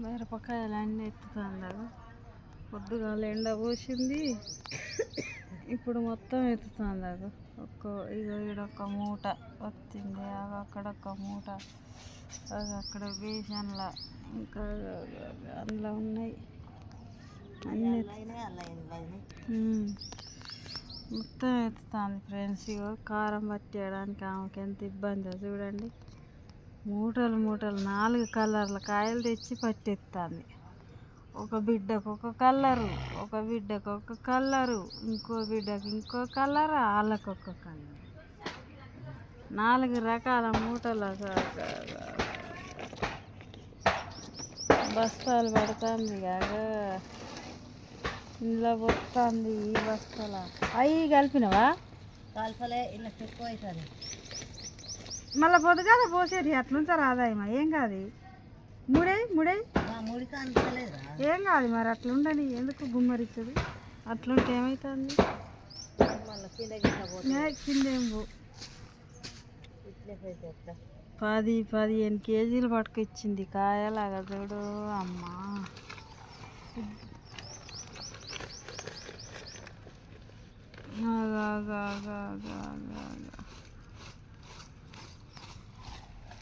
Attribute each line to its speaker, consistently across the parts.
Speaker 1: మిరపకాయలు అన్నీ ఎత్తుతాండగా పొద్దుగాల ఎండ పోసింది. ఇప్పుడు మొత్తం ఎత్తుతాండగా ఈడొక్క మూట వచ్చింది. అక్కడ ఒక మూట, అక్కడ బేషన్ల ఇంకా అందులో ఉన్నాయి అన్నీ మొత్తం ఎత్తుతాంది ఫ్రెండ్స్. ఇగో కారం పట్టేయడానికి ఆమెకి ఎంత ఇబ్బందో చూడండి. మూటలు మూటలు 4 కలర్ల కాయలు తెచ్చి పట్టెత్తాంది. ఒక బిడ్డకు ఒక కలరు, ఒక బిడ్డకు ఒక కలరు, ఇంకో బిడ్డకు ఇంకో కలర్, వాళ్ళకు ఒక కలర్, 4 రకాల మూటలు బస్తాలు పడుతుంది. కాగా ఇందులో పోతుంది. ఈ బస్తాల అవి కలిపినవా?
Speaker 2: కలపలే, ఇలా ఎక్కువ అవుతుంది.
Speaker 1: మళ్ళీ పొద్దుగాల పోసేది అట్లుంచా రాదాయమా? ఏం కాదు, ముడై
Speaker 2: ముడికి అనుకోలేదు.
Speaker 1: ఏం కాదు మరి అట్లుండని ఎందుకు గుమ్మరిస్తుంది? అట్లుంటే ఏమవుతుంది? కిందేం పో 10-15 కేజీలు పట్టుకొచ్చింది కాయలాగా చూడు అమ్మా.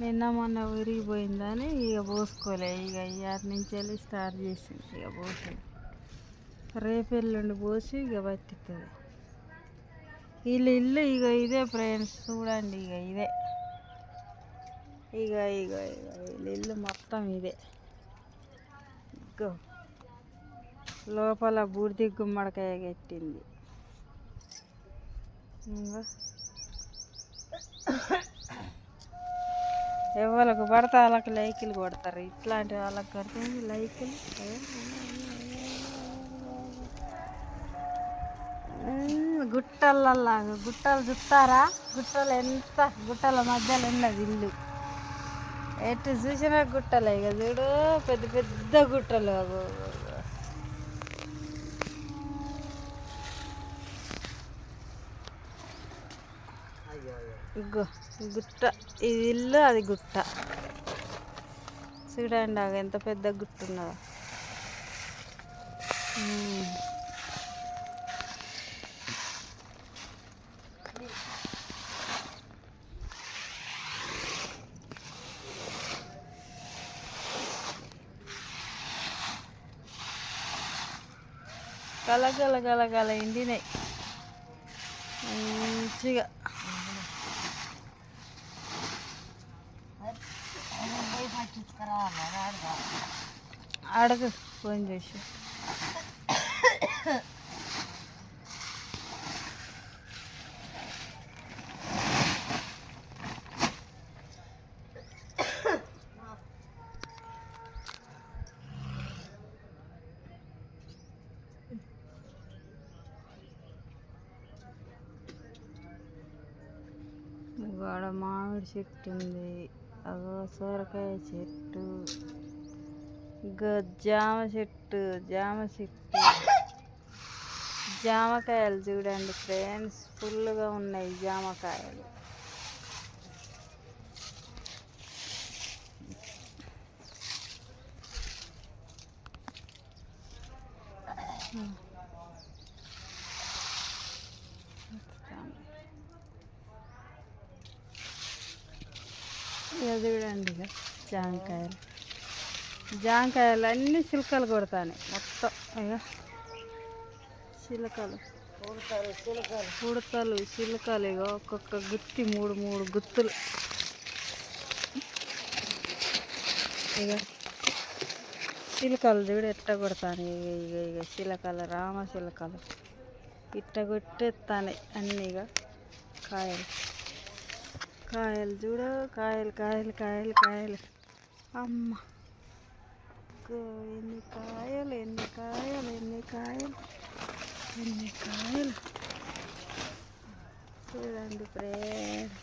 Speaker 1: నిన్న మొన్న విరిగిపోయిందని ఇక పోసుకోలే. ఇక ఇవాటి నుంచి వెళ్ళి స్టార్ట్ చేసింది. ఇక పోసింది. రేపు ఎల్లుండి పోసి ఇక పట్టిస్తుంది. వీళ్ళ ఇల్లు ఇక ఇదే ఫ్రెండ్స్ చూడండి. ఇక ఇదే వీళ్ళ ఇల్లు మొత్తం ఇదే. లోపల బూడిది గుమ్మడికాయ కట్టింది. ఎవరికి పడితే వాళ్ళకి లైకులు కొడతారు. ఇట్లాంటి వాళ్ళకి కొడుతుంది లైకులు. గుట్టలు చూస్తారా? గుట్టల మధ్యలో ఉన్నది ఇల్లు. ఎటు చూసినా గుట్టలే. ఇక చూడు పెద్ద పెద్ద గుట్టలు. గుట్ట, ఇది ఇల్లు, అది గుట్ట. చూడండి ఎంత పెద్ద గుట్ట ఉన్నదో. గల ఎండినాయి మంచిగా. అడుగు ఫోన్ చేసి. గోడ మామిడి చెట్టు ఉంది. అగో సొరకాయ చెట్టు, జామ చెట్టు, జామకాయలు చూడండి ఫ్రెండ్స్, ఫుల్గా ఉన్నాయి జామకాయలు. ఇక చూడండి జాంకాయలు అన్నీ చిలుకలు కొడతాయి మొత్తం. ఇక ఉడతలు చిలుకలు. ఇక ఒక్కొక్క గుత్తి 3 గుత్తులు. ఇక చిలుకలు చూడు ఎట్ట కొడతాను. ఇక చిలకలు, రామ చిలకలు ఇట్ట కొట్టేస్తాను అన్నీ. ఇక కాయలు చూడు, కాయలు అమ్మ. ఎన్ని కాయలు చూడండి ఫ్రెండ్స్.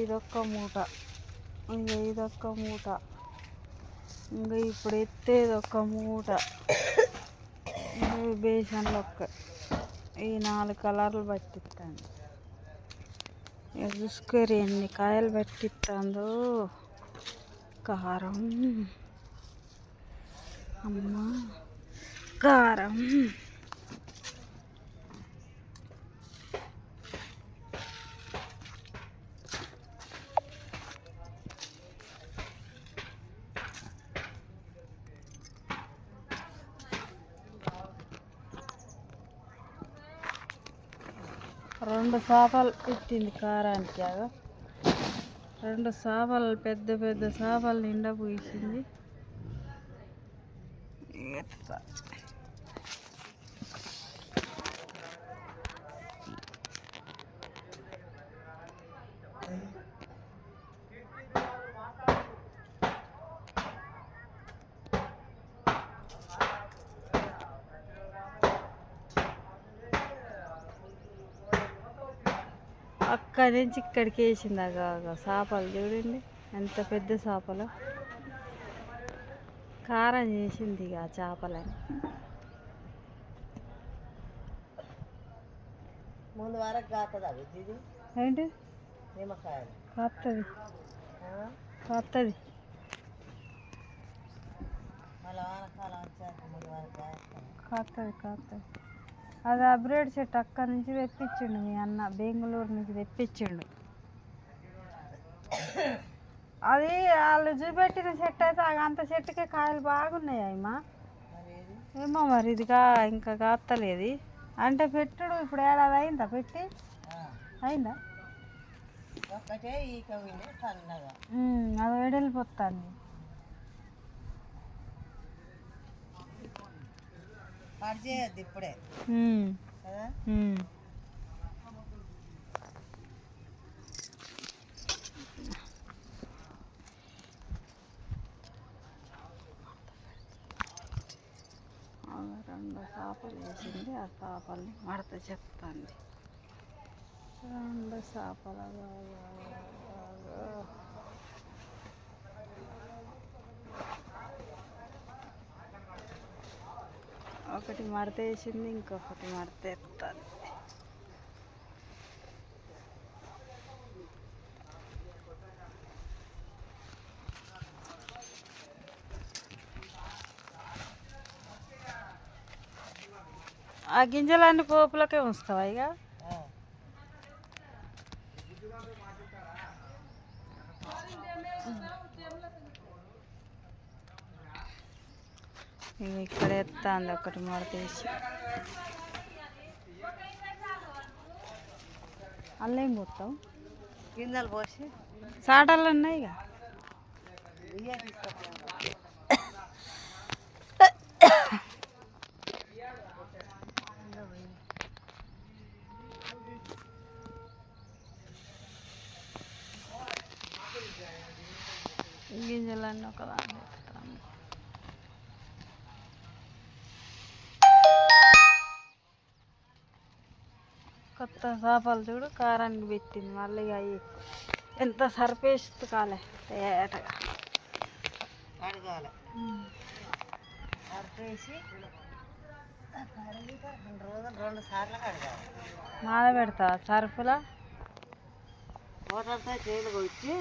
Speaker 1: ఇదొక్క మూట, ఇంకా ఇదొక్క మూట, ఇంకా ఇప్పుడు ఎత్తేది ఒక్క మూట, బేసన్లు ఒక్క ఈ 4 కలర్లు పట్టిస్తాను. ఇక చూసుకోరు ఎన్ని కాయలు పట్టిస్తుందో. కారం అమ్మ కారం. రెండు చేపలు పెట్టింది కారానికి. అదో 2 చేపలు, పెద్ద పెద్ద చేపలు నిండా పోసింది. అక్కడి నుంచి ఇక్కడికి వేసింది. చేపలు చూడండి ఎంత పెద్ద చేపలు. కారం చేసింది ఇక చేపలని.
Speaker 2: ముందు వరకు కాస్తుంది అవి ఇది
Speaker 1: ఏంటి
Speaker 2: నిమ్మకాయలు
Speaker 1: కాస్తుంది కాస్తుంది.
Speaker 2: మళ్ళీ వానకాలం వచ్చాక ముందు వరకు
Speaker 1: కాస్తుంది కాస్తుంది. అది అబ్రేడ్ చెట్టు అక్కడి నుంచి తెప్పించిండు మీ అన్న, బెంగళూరు నుంచి తెప్పించిండు. అది వాళ్ళు చూపెట్టిన చెట్టు అయితే అంత చెట్టుకే కాయలు బాగున్నాయి అమ్మా. ఏమో మరి ఇదిగా ఇంకా కాస్తలేదు అంటే పెట్టుడు ఇప్పుడు ఏడాది అయిందా పెట్టి? అయిందా?
Speaker 2: ఒక్కటే ఈక సన్నగా
Speaker 1: అది వెడలిపోతుంది.
Speaker 2: కట్ చేయొద్దు ఇప్పుడే కదా.
Speaker 1: రెండు చేపలు వేసింది, ఆ చేపల్ని మడత చెప్తాను. 2 చేపలు ఒకటి మడత వేసింది, ఇంకొకటి మడత ఎత్తాను. ఆ గింజలన్నీ పోపులకే ఉంచుతావా ఇక? ఇక్కడ ఎత్తాంది ఒకటి మడతేసి. అల్లేం పోతావు?
Speaker 2: గింజలు పోసి
Speaker 1: సాటలు ఉన్నాయి ఇక. గింజలన్నీ ఒకదాన్ని ఎత్తాను. కొత్త చేపలు చూడు కారానికి పెట్టింది. మళ్ళీ అవి ఎంత సరిపేస్తు కాలే తేటగా
Speaker 2: కడగాలి. సరిపేసి కడిగి 2 సార్లు కడగాలి.
Speaker 1: మాద పెడతా సరుపులా
Speaker 2: వాటర్తో చేతులు కొచ్చి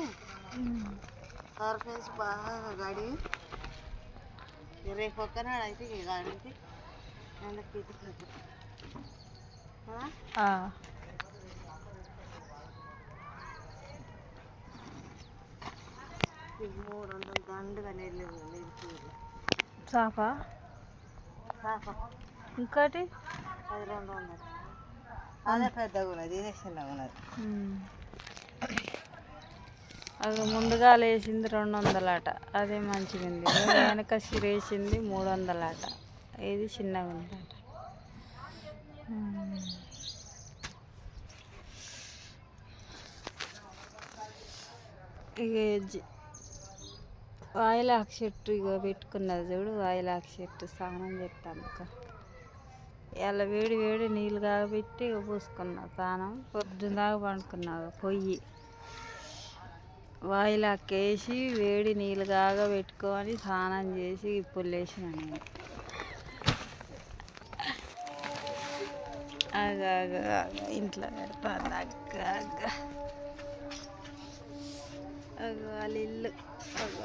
Speaker 2: సరిపేసి బాగా కడిగి రేపు ఒక్కనాడు అయితే కడిగి ఎండకి ఇది 300 దండుగా నెల్లి
Speaker 1: చేప. ఇంకోటి
Speaker 2: అది 200. అదే పెద్దగా ఉన్నది, ఇదే చిన్నగా ఉన్నది.
Speaker 1: అది ముందుగా లేచింది 200 అట, అదే మంచిగా ఉంది. వెనక సిరేసింది 300 అట, ఇది చిన్నగా ఉందట. ఇక వాయిలాకు చెట్టు ఇక పెట్టుకున్నది చూడు, వాయిలాకు చెట్టు స్నానం చేస్తాను. ఇలా వేడి వేడి నీళ్ళు కాబెట్టి ఇక పూసుకున్నా స్నానం. పొద్దున్న దాకా పండుకున్నా పొయ్యి వాయిలకేసి వేడి నీళ్ళు కాగా పెట్టుకొని స్నానం చేసి ఇప్పుడు లేచిన నేను. ఇంట్లో పెడతాను వాళ్ళ ఇల్లు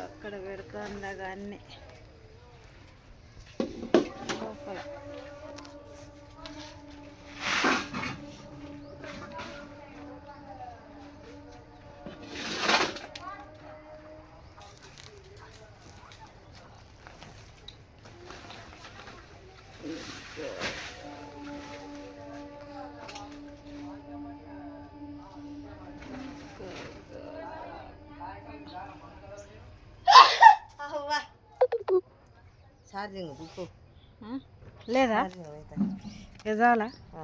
Speaker 1: అక్కడ పెడతాను అన్నీ లోపల.
Speaker 2: ఛార్జింగ్ బుక్
Speaker 1: లేదా
Speaker 2: ఛార్జింగ్ అవుతుంది.
Speaker 1: గజాలా
Speaker 2: ఆ.